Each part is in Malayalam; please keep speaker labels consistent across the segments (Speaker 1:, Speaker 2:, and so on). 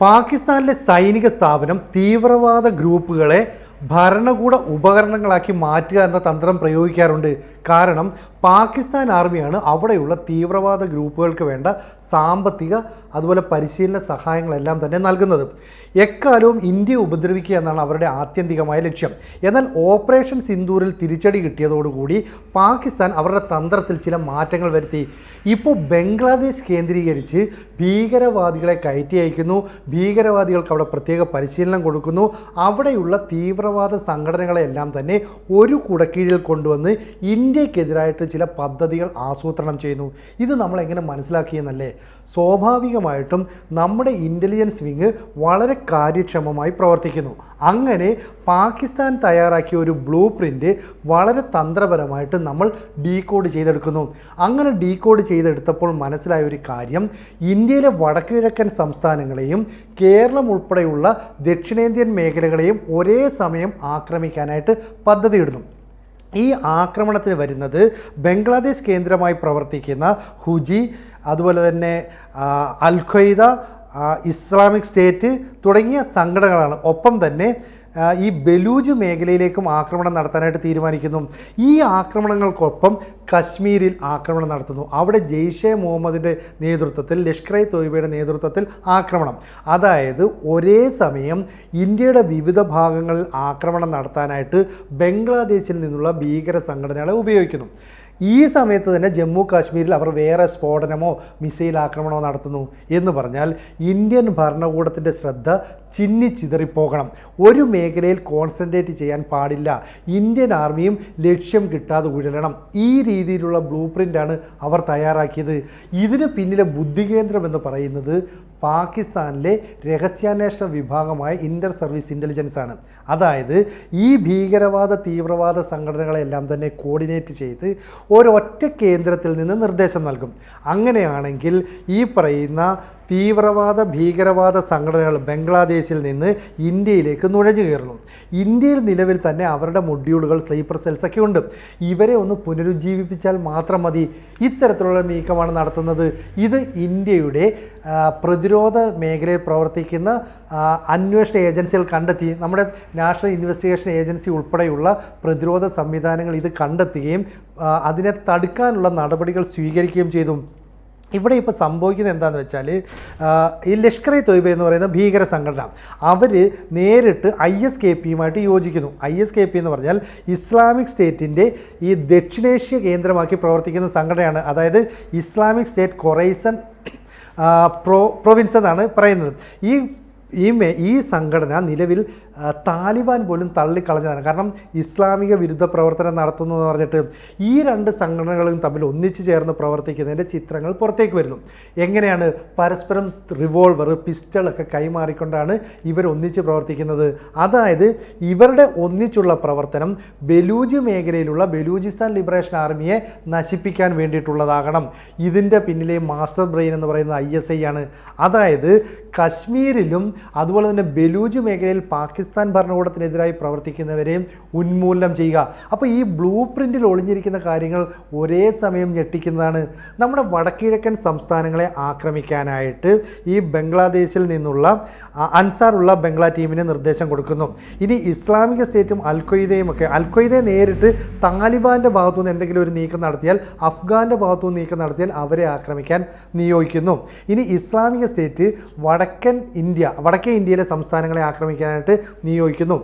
Speaker 1: പാകിസ്ഥാനിലെ സൈനിക സ്ഥാപനം തീവ്രവാദ ഗ്രൂപ്പുകളെ ഭരണകൂട ഉപകരണങ്ങളാക്കി മാറ്റുക എന്ന തന്ത്രം പ്രയോഗിക്കാറുണ്ട്. കാരണം പാകിസ്ഥാൻ ആർമിയാണ് അവിടെയുള്ള തീവ്രവാദ ഗ്രൂപ്പുകൾക്ക് വേണ്ട സാമ്പത്തിക അതുപോലെ പരിശീലന സഹായങ്ങളെല്ലാം തന്നെ നൽകുന്നത്. എക്കാലവും ഇന്ത്യയെ ഉപദ്രവിക്കുക എന്നാണ് അവരുടെ ആത്യന്തികമായ ലക്ഷ്യം. എന്നാൽ ഓപ്പറേഷൻ സിന്ദൂരിൽ തിരിച്ചടി കിട്ടിയതോടുകൂടി പാകിസ്ഥാൻ അവരുടെ തന്ത്രത്തിൽ ചില മാറ്റങ്ങൾ വരുത്തി. ഇപ്പോൾ ബംഗ്ലാദേശ് കേന്ദ്രീകരിച്ച് ഭീകരവാദികളെ കയറ്റി അയക്കുന്നു, ഭീകരവാദികൾക്ക് അവിടെ പ്രത്യേക പരിശീലനം കൊടുക്കുന്നു, അവിടെയുള്ള തീവ്രവാദ സംഘടനകളെല്ലാം തന്നെ ഒരു കുടക്കീഴിൽ കൊണ്ടുവന്ന് ഇന്ത്യക്കെതിരായിട്ട് ചില പദ്ധതികൾ ആസൂത്രണം ചെയ്യുന്നു. ഇത് നമ്മൾ എങ്ങനെ മനസ്സിലാക്കിയെന്നല്ലേ? സ്വാഭാവികമായിട്ടും നമ്മുടെ ഇൻ്റലിജൻസ് വിങ് വളരെ കാര്യക്ഷമമായി പ്രവർത്തിക്കുന്നു. അങ്ങനെ പാകിസ്ഥാൻ തയ്യാറാക്കിയ ഒരു ബ്ലൂ പ്രിൻ്റ് വളരെ തന്ത്രപരമായിട്ട് നമ്മൾ ഡീകോഡ് ചെയ്തെടുക്കുന്നു. അങ്ങനെ ഡീകോഡ് ചെയ്തെടുത്തപ്പോൾ മനസ്സിലായ ഒരു കാര്യം, ഇന്ത്യയിലെ വടക്കുകിഴക്കൻ സംസ്ഥാനങ്ങളെയും കേരളം ഉൾപ്പെടെയുള്ള ദക്ഷിണേന്ത്യൻ മേഖലകളെയും ഒരേ സമയം ആക്രമിക്കാനായിട്ട് പദ്ധതിയിടുന്നു. ഈ ആക്രമണത്തിന് വരുന്നത് ബംഗ്ലാദേശ് കേന്ദ്രമായി പ്രവർത്തിക്കുന്ന ഹുജി, അതുപോലെ തന്നെ അൽ ഖ്വയ്ദ, ഇസ്ലാമിക് സ്റ്റേറ്റ് തുടങ്ങിയ സംഘടനകളാണ്. ഒപ്പം തന്നെ ഈ ബലൂജ് മേഖലയിലേക്കും ആക്രമണം നടത്താനായിട്ട് തീരുമാനിക്കുന്നു. ഈ ആക്രമണങ്ങൾക്കൊപ്പം കശ്മീരിൽ ആക്രമണം നടത്തുന്നു. അവിടെ ജെയ്ഷെ മുഹമ്മദിൻ്റെ നേതൃത്വത്തിൽ, ലഷ്കർ ഇ തോയ്ബയുടെ നേതൃത്വത്തിൽ ആക്രമണം. അതായത് ഒരേ സമയം ഇന്ത്യയുടെ വിവിധ ഭാഗങ്ങളിൽ ആക്രമണം നടത്താനായിട്ട് ബംഗ്ലാദേശിൽ നിന്നുള്ള ഭീകര സംഘടനകളെ ഉപയോഗിക്കുന്നു. ഈ സമയത്ത് തന്നെ ജമ്മു കാശ്മീരിൽ അവർ വേറെ സ്ഫോടനമോ മിസൈൽ ആക്രമണമോ നടത്തുന്നു എന്ന് പറഞ്ഞാൽ ഇന്ത്യൻ ഭരണകൂടത്തിൻ്റെ ശ്രദ്ധ ചിന്നിച്ചിതറിപ്പോകണം. ഒരു മേഖലയിൽ കോൺസെൻട്രേറ്റ് ചെയ്യാൻ പാടില്ല. ഇന്ത്യൻ ആർമിയും ലക്ഷ്യം കിട്ടാതെ ഉഴലണം. ഈ രീതിയിലുള്ള ബ്ലൂ പ്രിൻ്റാണ് അവർ തയ്യാറാക്കിയത്. ഇതിന് പിന്നിലെ ബുദ്ധികേന്ദ്രം എന്ന് പറയുന്നത് പാകിസ്ഥാനിലെ രഹസ്യാന്വേഷണ വിഭാഗമായ ഇൻ്റർ സർവീസ് ഇൻ്റലിജൻസ് ആണ്. അതായത് ഈ ഭീകരവാദ തീവ്രവാദ സംഘടനകളെല്ലാം തന്നെ കോർഡിനേറ്റ് ചെയ്ത് ഒരൊറ്റ കേന്ദ്രത്തിൽ നിന്ന് നിർദ്ദേശം നൽകും. അങ്ങനെയാണെങ്കിൽ ഈ പറയുന്ന തീവ്രവാദ ഭീകരവാദ സംഘടനകൾ ബംഗ്ലാദേശിൽ നിന്ന് ഇന്ത്യയിലേക്ക് നുഴഞ്ഞു കയറുന്നു. ഇന്ത്യയിൽ നിലവിൽ തന്നെ അവരുടെ മൊഡ്യൂളുകൾ, സ്ലീപ്പർ സെൽസൊക്കെ ഉണ്ട്. ഇവരെ ഒന്ന് പുനരുജ്ജീവിപ്പിച്ചാൽ മാത്രം മതി. ഇത്തരത്തിലുള്ള നീക്കമാണ് നടത്തുന്നത്. ഇത് ഇന്ത്യയുടെ പ്രതിരോധ മേഖലയിൽ പ്രവർത്തിക്കുന്ന അന്വേഷണ ഏജൻസികൾ കണ്ടെത്തി. നമ്മുടെ നാഷണൽ ഇൻവെസ്റ്റിഗേഷൻ ഏജൻസി ഉൾപ്പെടെയുള്ള പ്രതിരോധ സംവിധാനങ്ങൾ ഇത് കണ്ടെത്തുകയും അതിനെ തടുക്കാനുള്ള നടപടികൾ സ്വീകരിക്കുകയും ചെയ്തു. ഇവിടെ ഇപ്പോൾ സംഭവിക്കുന്നത് എന്താണെന്ന് വെച്ചാൽ, ഈ ലഷ്കർ ഇ തോയ്ബ എന്ന് പറയുന്ന ഭീകര സംഘടന അവർ നേരിട്ട് ISKPയുമായിട്ട് യോജിക്കുന്നു. ISKP എന്ന് പറഞ്ഞാൽ ഇസ്ലാമിക് സ്റ്റേറ്റിൻ്റെ ഈ ദക്ഷിണേഷ്യ കേന്ദ്രമാക്കി പ്രവർത്തിക്കുന്ന സംഘടനയാണ്. അതായത് ഇസ്ലാമിക് സ്റ്റേറ്റ് ഖൊറൈസൻ പ്രൊവിൻസ് എന്നാണ് പറയുന്നത്. ഈ സംഘടന നിലവിൽ താലിബാൻ പോലും തള്ളിക്കളഞ്ഞതാണ്. കാരണം ഇസ്ലാമിക വിരുദ്ധ പ്രവർത്തനം നടത്തുന്നു എന്ന് പറഞ്ഞിട്ട് ഈ രണ്ട് സംഘടനകളും തമ്മിൽ ഒന്നിച്ചു ചേർന്ന് പ്രവർത്തിക്കുന്നതിൻ്റെ ചിത്രങ്ങൾ പുറത്തേക്ക് വരുന്നു. എങ്ങനെയാണ്? പരസ്പരം റിവോൾവർ, പിസ്റ്റളൊക്കെ കൈമാറിക്കൊണ്ടാണ് ഇവർ ഒന്നിച്ച് പ്രവർത്തിക്കുന്നത്. അതായത് ഇവരുടെ ഒന്നിച്ചുള്ള പ്രവർത്തനം ബലൂജ് മേഖലയിലുള്ള ബലൂചിസ്ഥാൻ ലിബറേഷൻ ആർമിയെ നശിപ്പിക്കാൻ വേണ്ടിയിട്ടുള്ളതാകണം. ഇതിൻ്റെ പിന്നിലെ മാസ്റ്റർ ബ്രെയിൻ എന്ന് പറയുന്നത് ISI ആണ്. അതായത് കശ്മീരിലും അതുപോലെ തന്നെ ബലൂജ് മേഖലയിൽ പാകിസ്ഥാൻ ഭരണകൂടത്തിനെതിരായി പ്രവർത്തിക്കുന്നവരെയും ഉന്മൂലനം ചെയ്യുക. അപ്പോൾ ഈ ബ്ലൂ പ്രിൻറ്റിൽ ഒളിഞ്ഞിരിക്കുന്ന കാര്യങ്ങൾ ഒരേ സമയം ഞെട്ടിക്കുന്നതാണ്. നമ്മുടെ വടക്കിഴക്കൻ സംസ്ഥാനങ്ങളെ ആക്രമിക്കാനായിട്ട് ഈ ബംഗ്ലാദേശിൽ നിന്നുള്ള അൻസാറുള്ള ബംഗ്ലാ ടീമിന് നിർദ്ദേശം കൊടുക്കുന്നു. ഇനി ഇസ്ലാമിക സ്റ്റേറ്റും അൽ ഖ്വയ്ദയും ഒക്കെ, അൽ ഖ്വയ്ദയെ നേരിട്ട് താലിബാൻ്റെ ഭാഗത്തുനിന്ന് എന്തെങ്കിലും ഒരു നീക്കം നടത്തിയാൽ, അഫ്ഗാൻ്റെ ഭാഗത്തുനിന്ന് നീക്കം നടത്തിയാൽ അവരെ ആക്രമിക്കാൻ നിയോഗിക്കുന്നു. ഇനി ഇസ്ലാമിക സ്റ്റേറ്റ് വടക്കേ ഇന്ത്യയിലെ സംസ്ഥാനങ്ങളെ ആക്രമിക്കാനായിട്ട് നിയോഗിക്കുന്നു.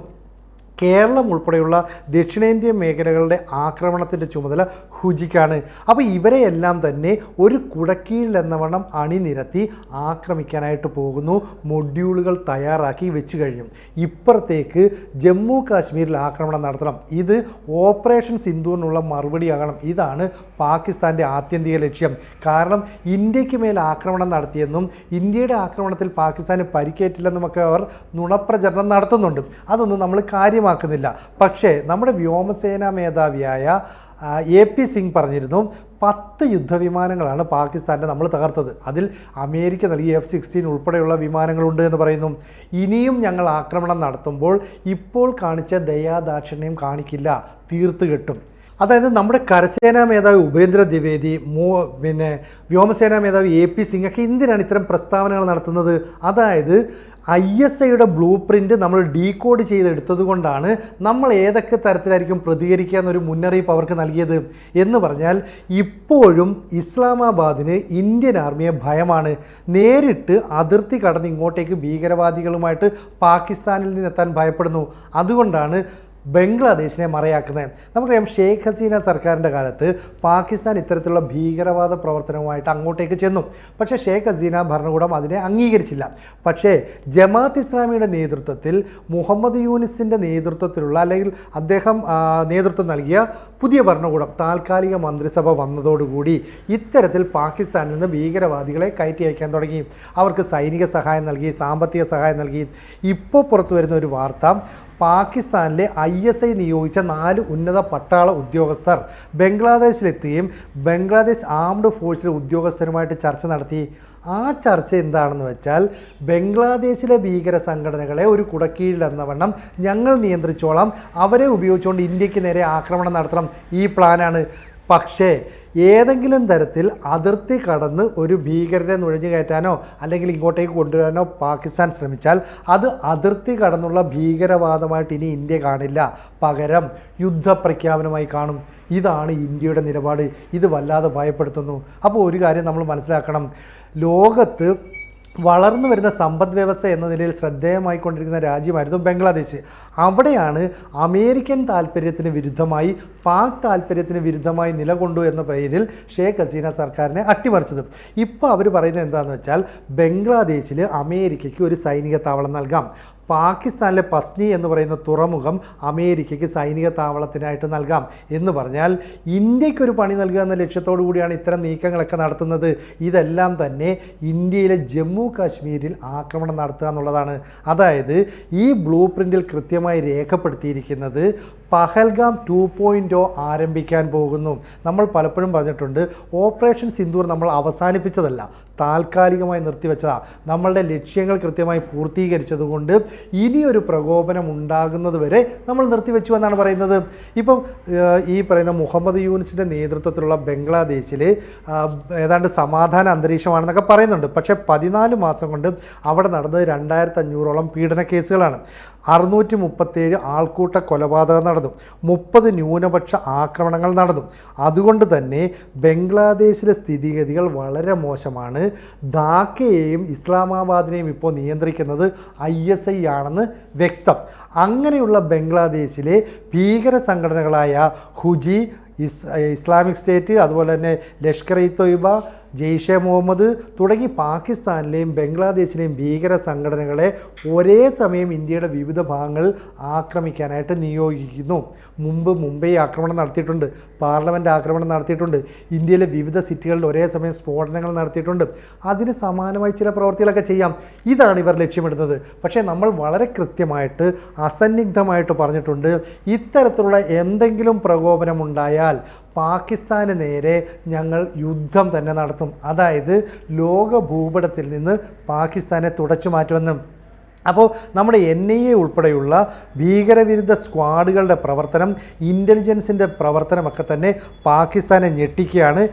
Speaker 1: കേരളം ഉൾപ്പെടെയുള്ള ദക്ഷിണേന്ത്യൻ മേഖലകളുടെ ആക്രമണത്തിൻ്റെ ചുമതല ഹുജിക്കാണ്. അപ്പോൾ ഇവരെയെല്ലാം തന്നെ ഒരു കുടക്കീഴിൽ എന്നവണ്ണം അണിനിരത്തി ആക്രമിക്കാനായിട്ട് പോകുന്നു. മൊഡ്യൂളുകൾ തയ്യാറാക്കി വെച്ച് കഴിഞ്ഞു. ഇപ്പുറത്തേക്ക് ജമ്മു കാശ്മീരിൽ ആക്രമണം നടത്തണം. ഇത് ഓപ്പറേഷൻ സിന്ദൂറിനുള്ള മറുപടിയാകണം. ഇതാണ് പാകിസ്ഥാൻ്റെ ആത്യന്തിക ലക്ഷ്യം. കാരണം ഇന്ത്യക്ക് മേൽ ആക്രമണം നടത്തിയെന്നും ഇന്ത്യയുടെ ആക്രമണത്തിൽ പാകിസ്ഥാന് പരിക്കേറ്റില്ലെന്നുമൊക്കെ അവർ നുണപ്രചരണം നടത്തുന്നുണ്ട്. അതൊന്നും നമ്മൾ കാര്യമാക്കുന്നില്ല. പക്ഷേ നമ്മുടെ വ്യോമസേനാ മേധാവിയായ AP സിംഗ് പറഞ്ഞിരുന്നു, 10 യുദ്ധവിമാനങ്ങളാണ് പാകിസ്ഥാൻ്റെ നമ്മൾ തകർത്തത്. അതിൽ അമേരിക്ക നൽകിയ F-16 ഉൾപ്പെടെയുള്ള വിമാനങ്ങളുണ്ട് എന്ന് പറയുന്നു. ഇനിയും ഞങ്ങൾ ആക്രമണം നടത്തുമ്പോൾ ഇപ്പോൾ കാണിച്ച ദയാദാക്ഷിണ്യം കാണിക്കില്ല, തീർത്ത് കെട്ടും. അതായത് നമ്മുടെ കരസേനാ മേധാവി ഉപേന്ദ്ര ദ്വിവേദി പിന്നെ വ്യോമസേനാ മേധാവി AP സിംഗ് ഒക്കെ എന്തിനാണ് ഇത്തരം പ്രസ്താവനകൾ നടത്തുന്നത്? അതായത് ISIയുടെ ബ്ലൂ പ്രിൻ്റ് നമ്മൾ ഡീകോഡ് ചെയ്തെടുത്തത് കൊണ്ടാണ് നമ്മൾ ഏതൊക്കെ തരത്തിലായിരിക്കും പ്രതികരിക്കുക എന്നൊരു മുന്നറിയിപ്പ് അവർക്ക് നൽകിയത് എന്ന് പറഞ്ഞാൽ, ഇപ്പോഴും ഇസ്ലാമാബാദിന് ഇന്ത്യൻ ആർമിയെ ഭയമാണ്. നേരിട്ട് അതിർത്തി കടന്ന് ഇങ്ങോട്ടേക്ക് ഭീകരവാദികളുമായിട്ട് പാകിസ്ഥാനിൽ നിന്നെത്താൻ ഭയപ്പെടുന്നു. അതുകൊണ്ടാണ് ബംഗ്ലാദേശിനെ മറയാക്കുന്നത്. നമുക്കറിയാം, ഷെയ്ഖ് ഹസീന സർക്കാരിൻ്റെ കാലത്ത് പാകിസ്ഥാൻ ഇത്തരത്തിലുള്ള ഭീകരവാദ പ്രവർത്തനവുമായിട്ട് അങ്ങോട്ടേക്ക് ചെന്നു. പക്ഷേ ഷെയ്ഖ് ഹസീന ഭരണകൂടം അതിനെ അംഗീകരിച്ചില്ല. പക്ഷേ ജമാഅത്ത് ഇസ്ലാമിയുടെ നേതൃത്വത്തിൽ മുഹമ്മദ് യൂനിസിൻ്റെ നേതൃത്വത്തിലുള്ള, അല്ലെങ്കിൽ അദ്ദേഹം നേതൃത്വം നൽകിയ പുതിയ ഭരണകൂടം, താൽക്കാലിക മന്ത്രിസഭ വന്നതോടുകൂടി ഇത്തരത്തിൽ പാകിസ്ഥാനിൽ നിന്ന് ഭീകരവാദികളെ കയറ്റി അയക്കാൻ തുടങ്ങി. അവർക്ക് സൈനിക സഹായം നൽകി, സാമ്പത്തിക സഹായം നൽകി. ഇപ്പോൾ പുറത്തു വരുന്ന ഒരു വാർത്ത, പാകിസ്ഥാനിലെ ISI നിയോഗിച്ച 4 ഉന്നത പട്ടാള ഉദ്യോഗസ്ഥർ ബംഗ്ലാദേശിലെത്തുകയും ബംഗ്ലാദേശ് ആംഡ് ഫോഴ്സിലെ ഉദ്യോഗസ്ഥരുമായിട്ട് ചർച്ച നടത്തി. ആ ചർച്ച എന്താണെന്ന് വെച്ചാൽ, ബംഗ്ലാദേശിലെ ഭീകര സംഘടനകളെ ഒരു കുടക്കീഴിലെന്നവണ്ണം ഞങ്ങൾ നിയന്ത്രിച്ചോളാം, അവരെ ഉപയോഗിച്ചുകൊണ്ട് ഇന്ത്യക്ക് നേരെ ആക്രമണം നടത്തണം, ഈ പ്ലാനാണ്. പക്ഷേ ഏതെങ്കിലും തരത്തിൽ അതിർത്തി കടന്ന് ഒരു ഭീകരരെ നുഴഞ്ഞു കയറ്റാനോ അല്ലെങ്കിൽ ഇങ്ങോട്ടേക്ക് കൊണ്ടുവരാനോ പാകിസ്ഥാൻ ശ്രമിച്ചാൽ അത് അതിർത്തി കടന്നുള്ള ഭീകരവാദമായിട്ട് ഇനി ഇന്ത്യ കാണില്ല, പകരം യുദ്ധപ്രഖ്യാപനമായി കാണും. ഇതാണ് ഇന്ത്യയുടെ നിലപാട്. ഇത് വല്ലാതെ ഭയപ്പെടുത്തുന്നു. അപ്പോൾ ഒരു കാര്യം നമ്മൾ മനസ്സിലാക്കണം, ലോകത്ത് വളർന്നു വരുന്ന സമ്പദ് വ്യവസ്ഥ എന്ന നിലയിൽ ശ്രദ്ധേയമായിക്കൊണ്ടിരിക്കുന്ന രാജ്യമായിരുന്നു ബംഗ്ലാദേശ്. അവിടെയാണ് അമേരിക്കൻ താല്പര്യത്തിന് വിരുദ്ധമായി, പാക് താല്പര്യത്തിന് വിരുദ്ധമായി നിലകൊണ്ടു എന്ന പേരിൽ ഷെയ്ഖ് ഹസീന സർക്കാരിനെ അട്ടിമറിച്ചത്. ഇപ്പോൾ അവർ പറയുന്നത് എന്താണെന്ന് വെച്ചാൽ, ബംഗ്ലാദേശിൽ അമേരിക്കയ്ക്ക് ഒരു സൈനിക താവളം നൽകാം, പാകിസ്ഥാനിലെ പസ്നി എന്ന് പറയുന്ന തുറമുഖം അമേരിക്കയ്ക്ക് സൈനിക താവളത്തിനായിട്ട് നൽകാം എന്ന് പറഞ്ഞാൽ, ഇന്ത്യക്കൊരു പണി നൽകുക എന്ന ലക്ഷ്യത്തോടു കൂടിയാണ് ഇത്തരം നീക്കങ്ങളൊക്കെ നടത്തുന്നത്. ഇതെല്ലാം തന്നെ ഇന്ത്യയിലെ ജമ്മു കാശ്മീരിൽ ആക്രമണം നടത്തുക എന്നുള്ളതാണ്. അതായത് ഈ ബ്ലൂ പ്രിൻറ്റിൽ കൃത്യമായി രേഖപ്പെടുത്തിയിരിക്കുന്നത് പഹൽഗാം 2.0 ആരംഭിക്കാൻ പോകുന്നു. നമ്മൾ പലപ്പോഴും പറഞ്ഞിട്ടുണ്ട്, ഓപ്പറേഷൻ സിന്ദൂർ നമ്മൾ അവസാനിപ്പിച്ചതല്ല, താൽക്കാലികമായി നിർത്തിവെച്ചതാണ്. നമ്മളുടെ ലക്ഷ്യങ്ങൾ കൃത്യമായി പൂർത്തീകരിച്ചതുകൊണ്ട് ഇനിയൊരു പ്രകോപനം ഉണ്ടാകുന്നത് വരെ നമ്മൾ നിർത്തിവെച്ചു എന്നാണ് പറയുന്നത്. ഇപ്പം ഈ പറയുന്ന മുഹമ്മദ് യൂനിസിൻ്റെ നേതൃത്വത്തിലുള്ള ബംഗ്ലാദേശിൽ ഏതാണ്ട് സമാധാന അന്തരീക്ഷമാണെന്നൊക്കെ പറയുന്നുണ്ട്. പക്ഷേ 14 മാസം കൊണ്ട് അവിടെ നടന്നത് 2500ഓളം പീഡന കേസുകളാണ്. 637 ആൾക്കൂട്ട കൊലപാതകം നടന്നു, 30 ന്യൂനപക്ഷ ആക്രമണങ്ങൾ നടന്നു. അതുകൊണ്ട് തന്നെ ബംഗ്ലാദേശിലെ സ്ഥിതിഗതികൾ വളരെ മോശമാണ്. ധാക്കയെയും ഇസ്ലാമാബാദിനെയും ഇപ്പോൾ നിയന്ത്രിക്കുന്നത് ISI ആണെന്ന് വ്യക്തം. അങ്ങനെയുള്ള ബംഗ്ലാദേശിലെ ഭീകര സംഘടനകളായ ഹുജി, ഇസ്ലാമിക് സ്റ്റേറ്റ്, അതുപോലെ തന്നെ ലഷ്കർ-ഇ-തൊയ്ബ, ജെയ്ഷെ മുഹമ്മദ് തുടങ്ങി പാകിസ്ഥാനിലെയും ബംഗ്ലാദേശിലെയും ഭീകര സംഘടനകളെ ഒരേ സമയം ഇന്ത്യയുടെ വിവിധ ഭാഗങ്ങളിൽ ആക്രമിക്കാനായിട്ട് നിയോഗിക്കുന്നു. മുമ്പ് മുംബൈ ആക്രമണം നടത്തിയിട്ടുണ്ട്, പാർലമെൻറ്റ് ആക്രമണം നടത്തിയിട്ടുണ്ട്, ഇന്ത്യയിലെ വിവിധ സിറ്റികളിൽ ഒരേ സമയം സ്ഫോടനങ്ങൾ നടത്തിയിട്ടുണ്ട്. അതിന് സമാനമായി ചില പ്രവൃത്തികളൊക്കെ ചെയ്യാം. ഇതാണ് ഇവർ ലക്ഷ്യമിടുന്നത്. പക്ഷേ നമ്മൾ വളരെ കൃത്യമായിട്ട് അസന്നിഗ്ധമായിട്ട് പറഞ്ഞിട്ടുണ്ട്, ഇത്തരത്തിലുള്ള എന്തെങ്കിലും പ്രകോപനമുണ്ടായാൽ പാകിസ്ഥാന് നേരെ ഞങ്ങൾ യുദ്ധം തന്നെ നടത്തും. അതായത് ലോക ഭൂപടത്തിൽ നിന്ന് പാകിസ്ഥാനെ തുടച്ചു മാറ്റുമെന്നും. അപ്പോൾ നമ്മുടെ NIA ഉൾപ്പെടെയുള്ള ഭീകരവിരുദ്ധ സ്ക്വാഡുകളുടെ പ്രവർത്തനം, ഇൻ്റലിജൻസിൻ്റെ പ്രവർത്തനമൊക്കെ തന്നെ പാകിസ്ഥാനെ ഞെട്ടിക്കുകയാണ്.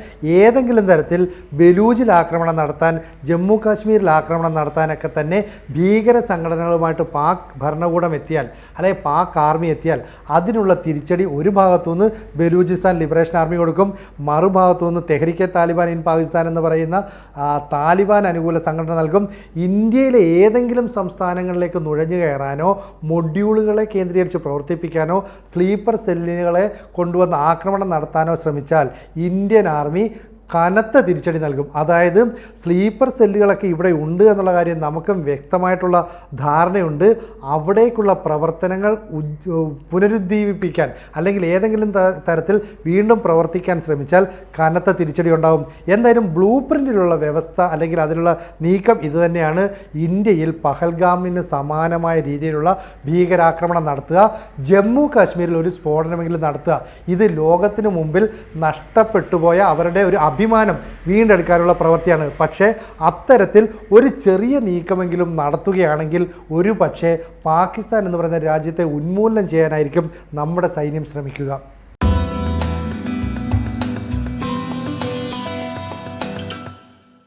Speaker 1: ഏതെങ്കിലും തരത്തിൽ ബലൂജിൽ ആക്രമണം നടത്താൻ, ജമ്മു കാശ്മീരിൽ ആക്രമണം നടത്താനൊക്കെ തന്നെ ഭീകര സംഘടനകളുമായിട്ട് പാക് ഭരണകൂടം എത്തിയാൽ, അല്ലെങ്കിൽ പാക് ആർമി എത്തിയാൽ അതിനുള്ള തിരിച്ചടി ഒരു ഭാഗത്തുനിന്ന് ബലൂചിസ്ഥാൻ ലിബറേഷൻ ആർമി കൊടുക്കും, മറുഭാഗത്തുനിന്ന് തെഹ്രിക്കെ താലിബാൻ ഇൻ പാകിസ്ഥാൻ എന്ന് പറയുന്ന താലിബാൻ അനുകൂല സംഘടന നൽകും. ഇന്ത്യയിലെ ഏതെങ്കിലും സ്ഥാനങ്ങളിലേക്ക് നുഴഞ്ഞു കയറാനോ മൊഡ്യൂളുകളെ കേന്ദ്രീകരിച്ച് പ്രവർത്തിപ്പിക്കാനോ സ്ലീപ്പർ സെല്ലുകളെ കൊണ്ടുവന്ന് ആക്രമണം നടത്താനോ ശ്രമിച്ചാൽ ഇന്ത്യൻ ആർമി കനത്ത തിരിച്ചടി നൽകും. അതായത് സ്ലീപ്പർ സെല്ലുകളൊക്കെ ഇവിടെ ഉണ്ട് എന്നുള്ള കാര്യം നമുക്കും വ്യക്തമായിട്ടുള്ള ധാരണയുണ്ട്. അവിടേക്കുള്ള പ്രവർത്തനങ്ങൾ പുനരുദ്ദീപിപ്പിക്കാൻ അല്ലെങ്കിൽ ഏതെങ്കിലും തരത്തിൽ വീണ്ടും പ്രവർത്തിക്കാൻ ശ്രമിച്ചാൽ കനത്ത തിരിച്ചടി ഉണ്ടാകും. എന്തായാലും ബ്ലൂ പ്രിൻറ്റിലുള്ള വ്യവസ്ഥ അല്ലെങ്കിൽ അതിലുള്ള നീക്കം ഇതുതന്നെയാണ്. ഇന്ത്യയിൽ പഹൽഗാമിന് സമാനമായ രീതിയിലുള്ള ഭീകരാക്രമണം നടത്തുക, ജമ്മു കാശ്മീരിൽ ഒരു സ്ഫോടനമെങ്കിലും നടത്തുക. ഇത് ലോകത്തിന് മുമ്പിൽ നഷ്ടപ്പെട്ടുപോയ അവരുടെ ഒരു അഭിമാനം വീണ്ടെടുക്കാനുള്ള പ്രവൃത്തിയാണ്. പക്ഷേ അത്തരത്തിൽ ഒരു ചെറിയ നീക്കമെങ്കിലും നടത്തുകയാണെങ്കിൽ ഒരു പക്ഷേ പാകിസ്ഥാൻ എന്ന് പറയുന്ന രാജ്യത്തെ ഉന്മൂലനം ചെയ്യാനായിരിക്കും നമ്മുടെ സൈന്യം ശ്രമിക്കുക.